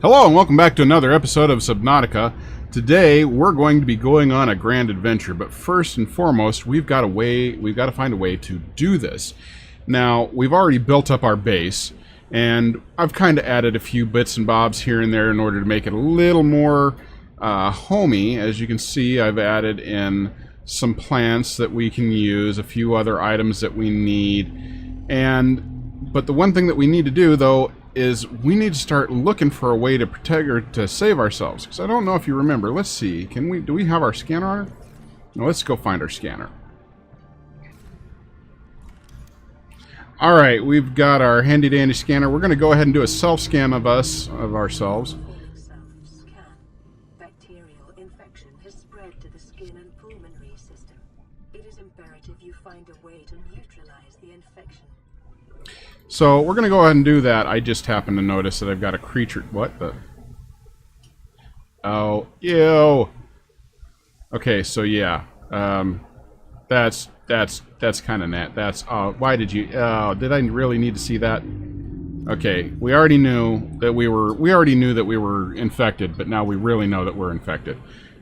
Hello and welcome back to another episode of Subnautica. Today we're going to be going on a grand adventure, but first and foremost we've got to find a way to do this. Now, we've already built up our base, and I've kind of added a few bits and bobs here and there in order to make it a little more homey. As you can see, I've added in some plants that we can use, a few other items that we need, but the one thing that we need to do though is we need to start looking for a way to protect or to save ourselves. Because I don't know if you remember. Let's see. Do we have our scanner on it? No, let's go find our scanner. Alright, we've got our handy dandy scanner. We're going to go ahead and do a self-scan of ourselves. Bacterial infection has spread to the skin and pulmonary system. It is imperative you find a way to neutralize the infection. So we're going to go ahead and do that. I just happened to notice that I've got a creature. What the? Oh, ew. Okay, so yeah, that's kind of net. That's why did you? Did I really need to see that? Okay, we already knew that we were infected, but now we really know that we're infected.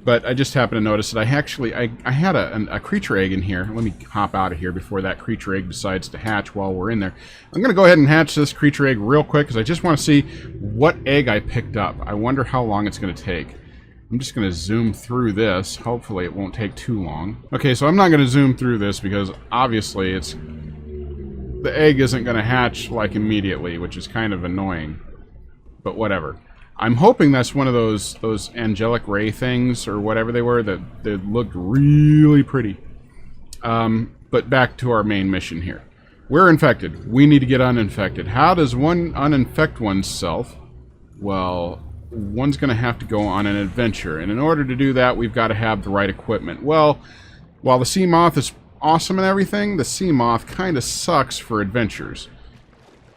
But I just happened to notice that I had a creature egg in here. Let me hop out of here before that creature egg decides to hatch while we're in there. I'm going to go ahead and hatch this creature egg real quick because I just want to see what egg I picked up. I wonder how long it's going to take. I'm just going to zoom through this. Hopefully it won't take too long. Okay, so I'm not going to zoom through this because obviously the egg isn't going to hatch like immediately, which is kind of annoying. But whatever. I'm hoping that's one of those angelic ray things or whatever they were that looked really pretty. But back to our main mission here. We're infected. We need to get uninfected. How does one uninfect oneself? Well, one's going to have to go on an adventure. And in order to do that, we've got to have the right equipment. Well, while the sea moth is awesome and everything, the sea moth kind of sucks for adventures.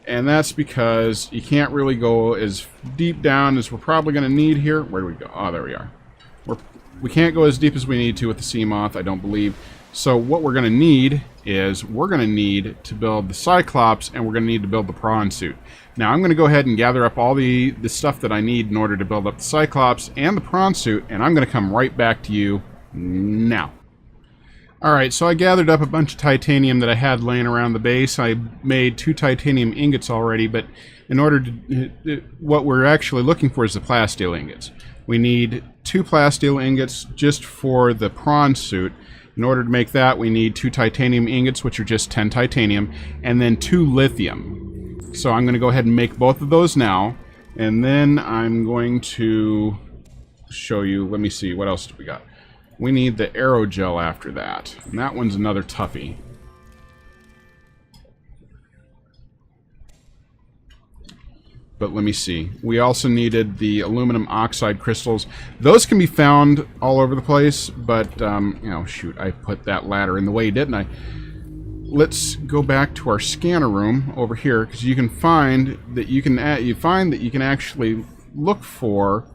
And that's because you can't really go as deep down as we're probably going to need here. Where do we go? Oh, there we are. We can't go as deep as we need to with the sea moth, I don't believe. So what we're going to need is we're going to need to build the Cyclops, and we're going to need to build the prawn suit. Now I'm going to go ahead and gather up all the stuff that I need in order to build up the Cyclops and the prawn suit, and I'm going to come right back to you now. Alright, so I gathered up a bunch of titanium that I had laying around the base. I made 2 titanium ingots already, but in order to... what we're actually looking for is the plasteel ingots. We need 2 plasteel ingots just for the prawn suit. In order to make that, we need 2 titanium ingots, which are just 10 titanium, and then 2 lithium. So I'm going to go ahead and make both of those now, and then I'm going to show you... Let me see, what else do we got? We need the aerogel after that. And that one's another toughie. But let me see. We also needed the aluminum oxide crystals. Those can be found all over the place, but, you know, shoot, I put that ladder in the way, didn't I? Let's go back to our scanner room over here, because you can find that you can actually look for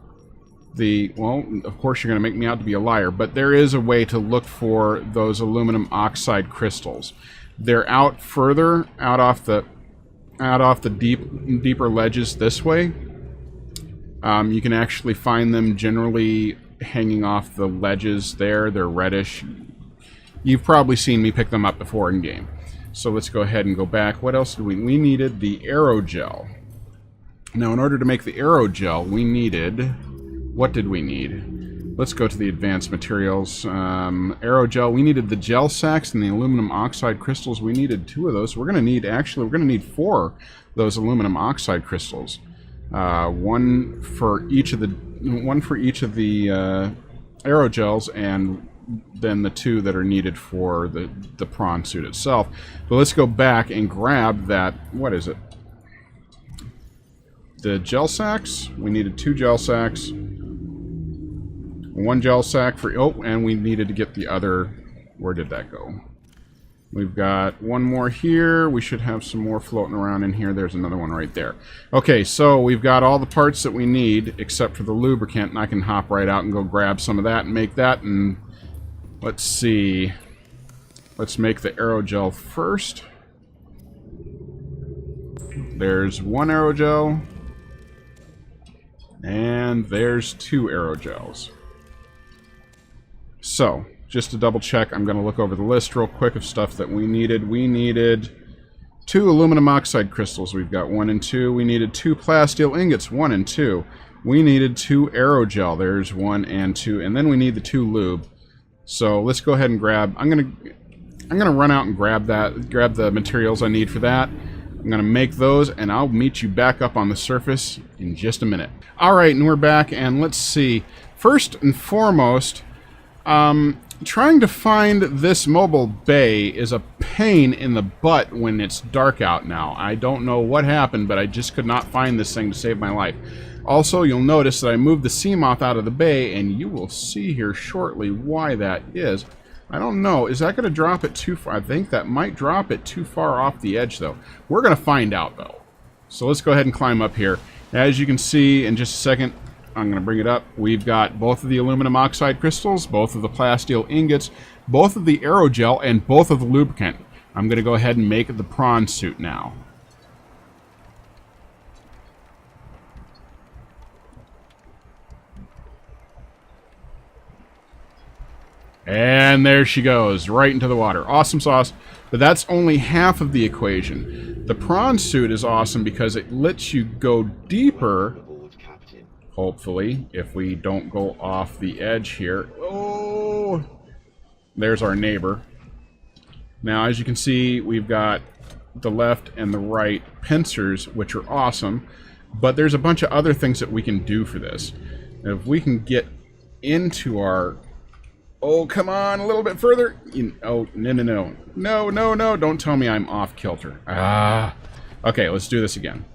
well, of course you're going to make me out to be a liar, but there is a way to look for those aluminum oxide crystals. They're out further, out off the deeper ledges this way. You can actually find them generally hanging off the ledges there. They're reddish. You've probably seen me pick them up before in game. So let's go ahead and go back. What else did we needed the aerogel. Now in order to make the aerogel, we needed... What did we need? Let's go to the advanced materials. Aerogel. We needed the gel sacks and the aluminum oxide crystals. We needed 2 of those. We're going to need 4 of those aluminum oxide crystals. One for each of the aerogels, and then the 2 that are needed for the prawn suit itself. But let's go back and grab that. What is it? The gel sacks. We needed 2 gel sacks. 1 gel sack for... Oh, and we needed to get the other... Where did that go? We've got 1 more here. We should have some more floating around in here. There's another one right there. Okay, so we've got all the parts that we need except for the lubricant, and I can hop right out and go grab some of that and make that. And let's see. Let's make the aerogel first. There's 1 aerogel. And there's 2 aerogels. So, just to double check, I'm going to look over the list real quick of stuff that we needed. We needed 2 aluminum oxide crystals. We've got 1 and 2. We needed 2 plasteel ingots, 1 and 2. We needed 2 aerogel. There's 1 and 2. And then we need the 2 lube. So let's go ahead and grab... I'm gonna run out and grab the materials I need for that. I'm gonna make those, and I'll meet you back up on the surface in just a minute. All right, and we're back, and let's see. First and foremost, trying to find this mobile bay is a pain in the butt when it's dark out now. I don't know what happened, but I just could not find this thing to save my life. Also, you'll notice that I moved the Seamoth out of the bay, and you will see here shortly why that is. I don't know. Is that going to drop it too far? I think that might drop it too far off the edge, though. We're going to find out, though. So let's go ahead and climb up here. As you can see, in just a second, I'm going to bring it up. We've got both of the aluminum oxide crystals, both of the plasteel ingots, both of the aerogel, and both of the lubricant. I'm going to go ahead and make the prawn suit now. And there she goes, right into the water. Awesome sauce, but that's only half of the equation. The prawn suit is awesome because it lets you go deeper, hopefully, if we don't go off the edge here. Oh, there's our neighbor. Now, as you can see, we've got the left and the right pincers, which are awesome, but there's a bunch of other things that we can do for this. If we can get into our... Oh, come on, a little bit further. Oh, no. No, don't tell me I'm off kilter. Okay, let's do this again.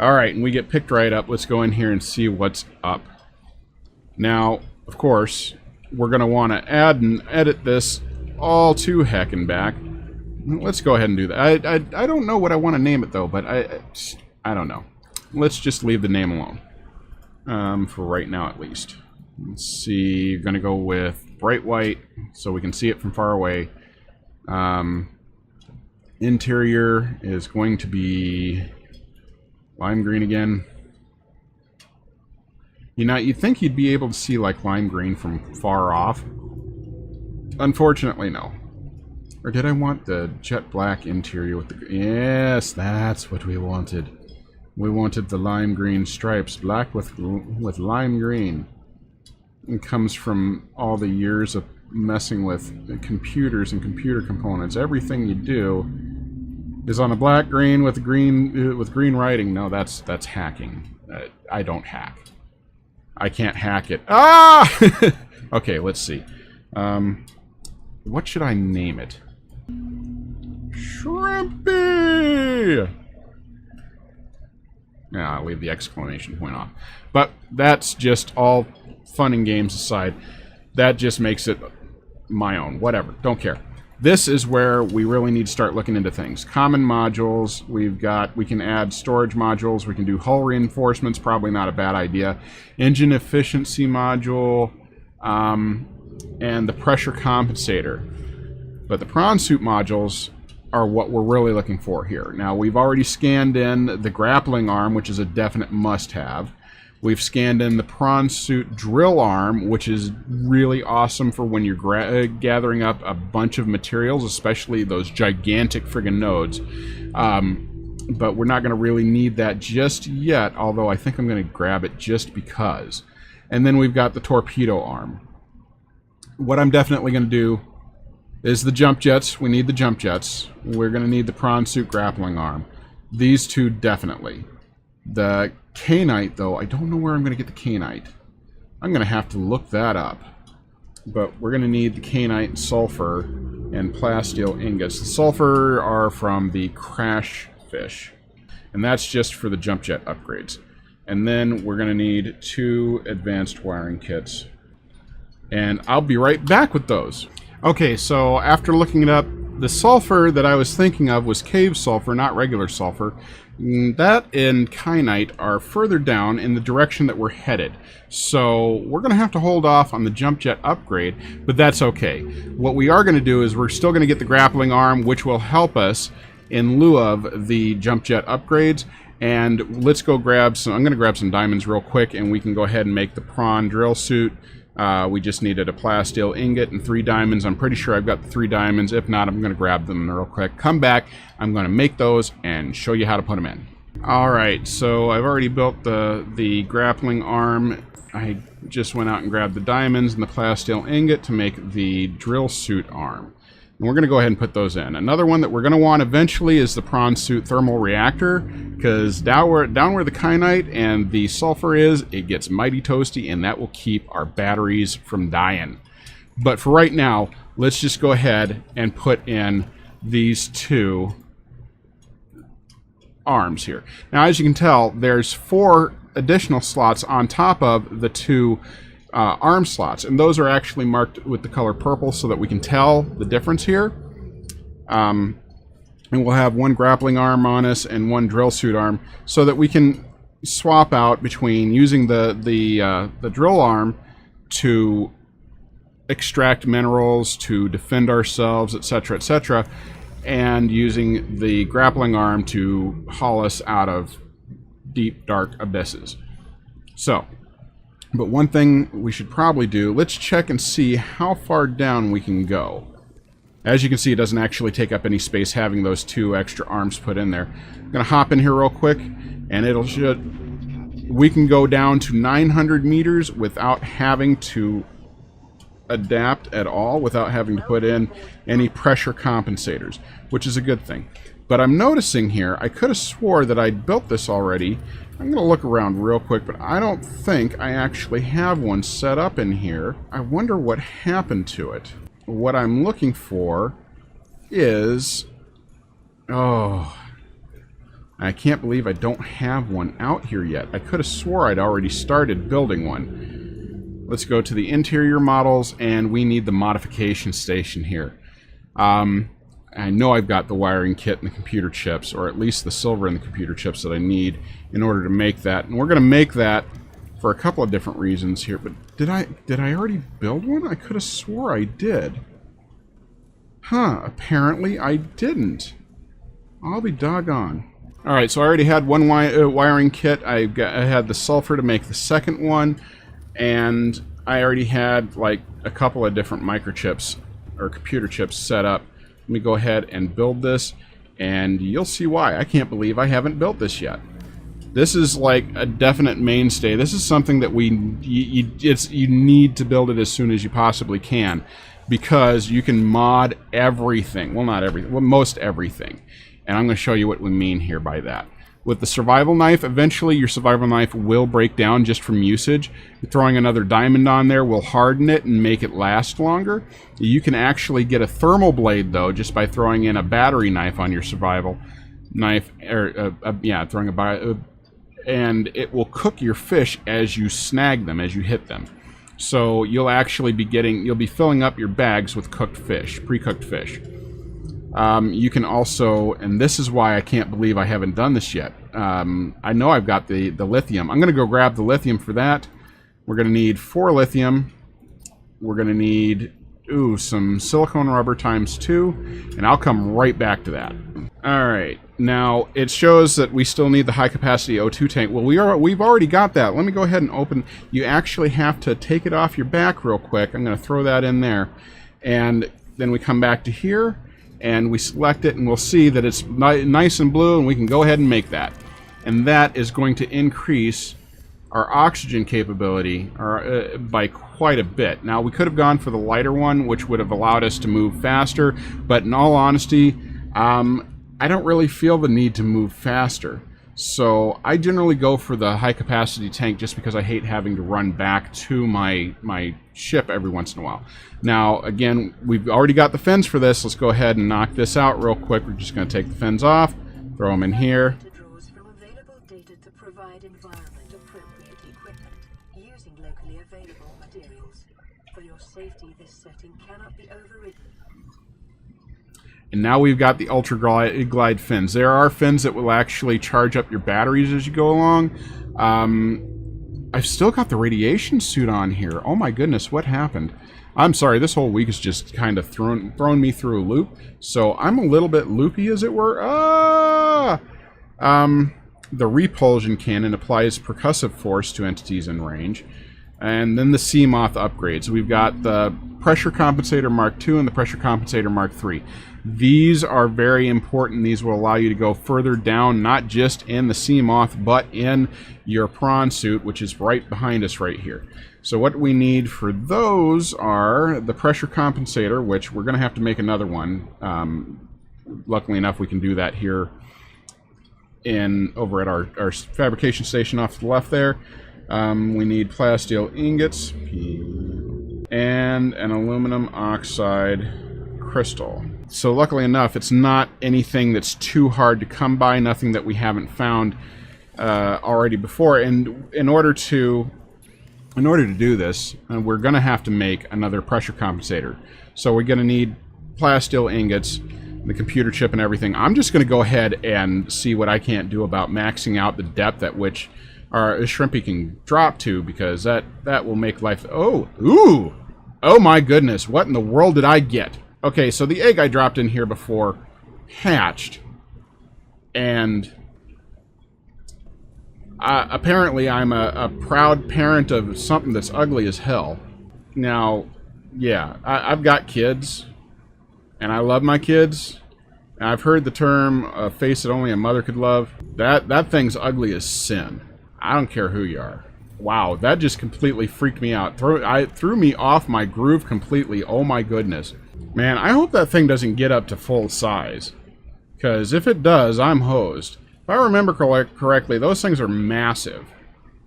Alright, and we get picked right up. Let's go in here and see what's up. Now, of course, we're going to want to add and edit this all to heck and back. Let's go ahead and do that. I don't know what I want to name it, though, but I don't know. Let's just leave the name alone. For right now, at least. Let's see, you're going to go with bright white so we can see it from far away. Interior is going to be lime green again. You know, you'd think you'd be able to see like lime green from far off. Unfortunately, no. Or did I want the jet black interior with the... Yes, that's what we wanted. We wanted the lime green stripes, black with lime green. It comes from all the years of messing with computers and computer components. Everything you do is on a black green with green writing. No, that's hacking. I don't hack. I can't hack it. Ah! Okay, let's see. What should I name it? Shrimpy! Yeah, I'll leave the exclamation point off. But that's just all fun and games aside. That just makes it my own. Whatever. Don't care. This is where we really need to start looking into things. Common modules. We can add storage modules. We can do hull reinforcements. Probably not a bad idea. Engine efficiency module. And the pressure compensator. But the prawn suit modules are what we're really looking for here. Now, we've already scanned in the grappling arm, which is a definite must-have. We've scanned in the prawn suit drill arm, which is really awesome for when you're gathering up a bunch of materials, especially those gigantic friggin' nodes. But we're not going to really need that just yet, although I think I'm going to grab it just because. And then we've got the torpedo arm. What I'm definitely going to do is the jump jets. We need the jump jets. We're going to need the prawn suit grappling arm. These two definitely. The K-Knight, though, I don't know where I'm going to get the K-Knight. I'm going to have to look that up. But we're going to need the K-Knight, sulfur, and plasteel ingots. The sulfur are from the crash fish. And that's just for the jump jet upgrades. And then we're going to need 2 advanced wiring kits. And I'll be right back with those. Okay, so after looking it up, the sulfur that I was thinking of was cave sulfur, not regular sulfur. That and kyanite are further down in the direction that we're headed. So we're going to have to hold off on the jump jet upgrade, but that's okay. What we are going to do is we're still going to get the grappling arm, which will help us in lieu of the jump jet upgrades. And let's go grab some, I'm going to grab some diamonds real quick, and we can go ahead and make the prawn drill suit. We just needed a plasteel ingot and 3 diamonds. I'm pretty sure I've got the 3 diamonds. If not, I'm going to grab them real quick. Come back. I'm going to make those and show you how to put them in. Alright, so I've already built the grappling arm. I just went out and grabbed the diamonds and the plasteel ingot to make the drill suit arm. And we're going to go ahead and put those in. Another one that we're going to want eventually is the prawn suit thermal reactor, because down where the kyanite and the sulfur is, it gets mighty toasty, and that will keep our batteries from dying. But for right now, let's just go ahead and put in these 2 arms here. Now, as you can tell, there's 4 additional slots on top of the 2 arm slots, and those are actually marked with the color purple so that we can tell the difference here. And we'll have 1 grappling arm on us and 1 drill suit arm, so that we can swap out between using the drill arm to extract minerals, to defend ourselves, etc., etc., and using the grappling arm to haul us out of deep, dark abysses. So, but one thing we should probably do, let's check and see how far down we can go. As you can see, it doesn't actually take up any space having those 2 extra arms put in there. I'm going to hop in here real quick, and we can go down to 900 meters without having to adapt at all, without having to put in any pressure compensators, which is a good thing. But I'm noticing here, I could have swore that I'd built this already. I'm going to look around real quick, but I don't think I actually have one set up in here. I wonder what happened to it. What I'm looking for is... oh, I can't believe I don't have one out here yet. I could have swore I'd already started building one. Let's go to the interior models, and we need the modification station here. I know I've got the wiring kit and the computer chips, or at least the silver and the computer chips that I need in order to make that. And we're going to make that for a couple of different reasons here. But did I already build one? I could have swore I did. Huh, apparently I didn't. I'll be doggone. Alright, so I already had one wiring kit. I had the sulfur to make the second one. And I already had like a couple of different microchips or computer chips set up. Let me go ahead and build this, and you'll see why. I can't believe I haven't built this yet. This is like a definite mainstay. This is something that you need to build it as soon as you possibly can, because you can mod everything. Well, not everything. Well, most everything. And I'm going to show you what we mean here by that. With the survival knife, eventually your survival knife will break down just from usage. Throwing another diamond on there will harden it and make it last longer. You can actually get a thermal blade, though, just by throwing in a battery knife on your survival knife. Throwing and it will cook your fish as you snag them, as you hit them. So you'll actually you'll be filling up your bags with cooked fish, pre-cooked fish. You can also, and this is why I can't believe I haven't done this yet. I know I've got the lithium. I'm going to go grab the lithium for that. We're going to need 4 lithium. We're going to need, some silicone rubber ×2, and I'll come right back to that. Alright, now it shows that we still need the high capacity O2 tank. Well, we've already got that. Let me go ahead and open. You actually have to take it off your back real quick. I'm going to throw that in there. And then we come back to here, and we select it, and we'll see that it's nice and blue, and we can go ahead and make that. And that is going to increase our oxygen capability by quite a bit. Now, we could have gone for the lighter one, which would have allowed us to move faster, but in all honesty, I don't really feel the need to move faster. So I generally go for the high capacity tank just because I hate having to run back to my ship every once in a while. Now, again, we've already got the fins for this. Let's go ahead and knock this out real quick. We're just going to take the fins off, throw them in here. From available data to provide environment appropriate equipment using locally available materials. For your safety, this setting cannot be overridden. And now we've got the Ultra Glide fins. There are fins that will actually charge up your batteries as you go along. I've still got the radiation suit on here. Oh my goodness, what happened? I'm sorry, this whole week has just kind of thrown me through a loop. So I'm a little bit loopy, as it were. The repulsion cannon applies percussive force to entities in range. And then the sea moth upgrades. We've got the pressure compensator Mark II and the pressure compensator Mark III. These are very important. These will allow you to go further down, not just in the sea moth, but in your prawn suit, which is right behind us right here. So what we need for those are the pressure compensator, which we're going to have to make another one. Luckily enough, we can do that here over at our fabrication station off to the left there. We need plasteel ingots and an aluminum oxide crystal. So luckily enough, it's not anything that's too hard to come by, nothing that we haven't found already before. And in order to do this, we're going to have to make another pressure compensator. So we're going to need plasteel ingots, the computer chip and everything. I'm just going to go ahead and see what I can't do about maxing out the depth at which our shrimpy can drop to, because that will make life... Oh my goodness, what in the world did I get? Okay, so the egg I dropped in here before hatched, and apparently I'm a proud parent of something that's ugly as hell. Now, yeah, I've got kids, and I love my kids. I've heard the term, a face that only a mother could love. That thing's ugly as sin. I don't care who you are. Wow, that just completely freaked me out. Threw me off my groove completely. Oh my goodness. Man, I hope that thing doesn't get up to full size. Because if it does, I'm hosed. If I remember correctly, those things are massive.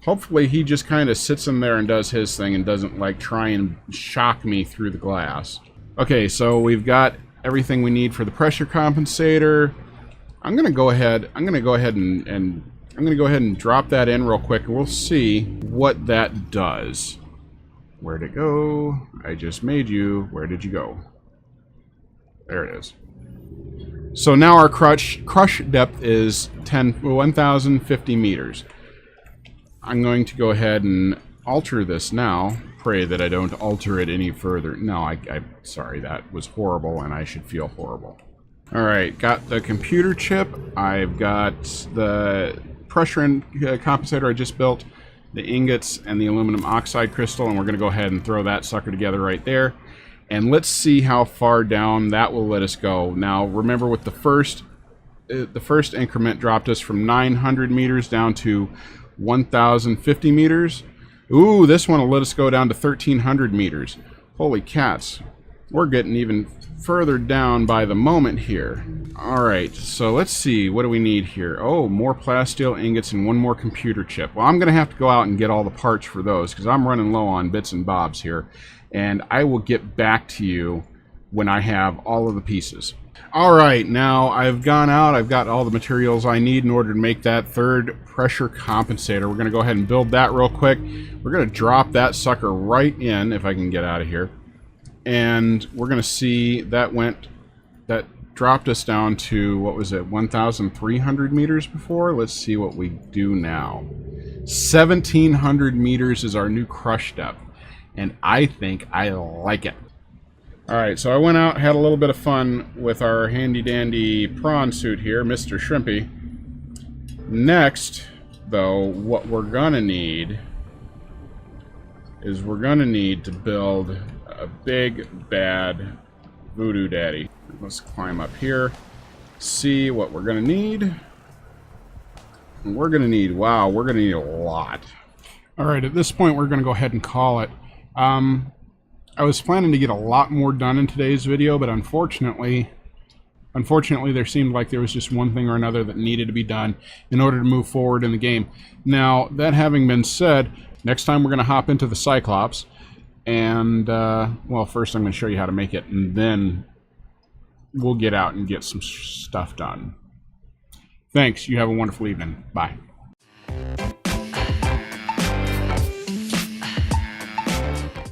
Hopefully he just kind of sits in there and does his thing and doesn't like try and shock me through the glass. Okay, so we've got everything we need for the pressure compensator. I'm gonna go ahead and drop that in real quick, and we'll see what that does. Where'd it go? I just made you. Where did you go? There it is. So now our crush depth is 1,050 meters. I'm going to go ahead and alter this now. Pray that I don't alter it any further. No, I'm sorry, that was horrible, and I should feel horrible. Alright, got the computer chip. I've got the pressure compensator I just built, the ingots, and the aluminum oxide crystal, and we're going to go ahead and throw that sucker together right there. And let's see how far down that will let us go. Now, remember, with the first increment dropped us from 900 meters down to 1,050 meters. Ooh, this one will let us go down to 1,300 meters. Holy cats. We're getting even further down by the moment here. Alright, so let's see. What do we need here? Oh, more plasteel ingots and one more computer chip. Well, I'm going to have to go out and get all the parts for those, because I'm running low on bits and bobs here. And I will get back to you when I have all of the pieces. Alright, now I've gone out. I've got all the materials I need in order to make that third pressure compensator. We're going to go ahead and build that real quick. We're going to drop that sucker right in, if I can get out of here. And we're going to see that dropped us down to, what was it, 1,300 meters before? Let's see what we do now. 1,700 meters is our new crush depth. And I think I like it. Alright, so I went out, had a little bit of fun with our handy-dandy prawn suit here, Mr. Shrimpy. Next, though, what we're going to need is to build a big, bad voodoo daddy. Let's climb up here, see what we're going to need. We're going to need, wow, we're going to need a lot. Alright, at this point, we're going to go ahead and call it. I was planning to get a lot more done in today's video, but unfortunately, there seemed like there was just one thing or another that needed to be done in order to move forward in the game. Now, that having been said, next time we're going to hop into the Cyclops, and, well, first I'm going to show you how to make it, and then we'll get out and get some stuff done. Thanks. You have a wonderful evening. Bye.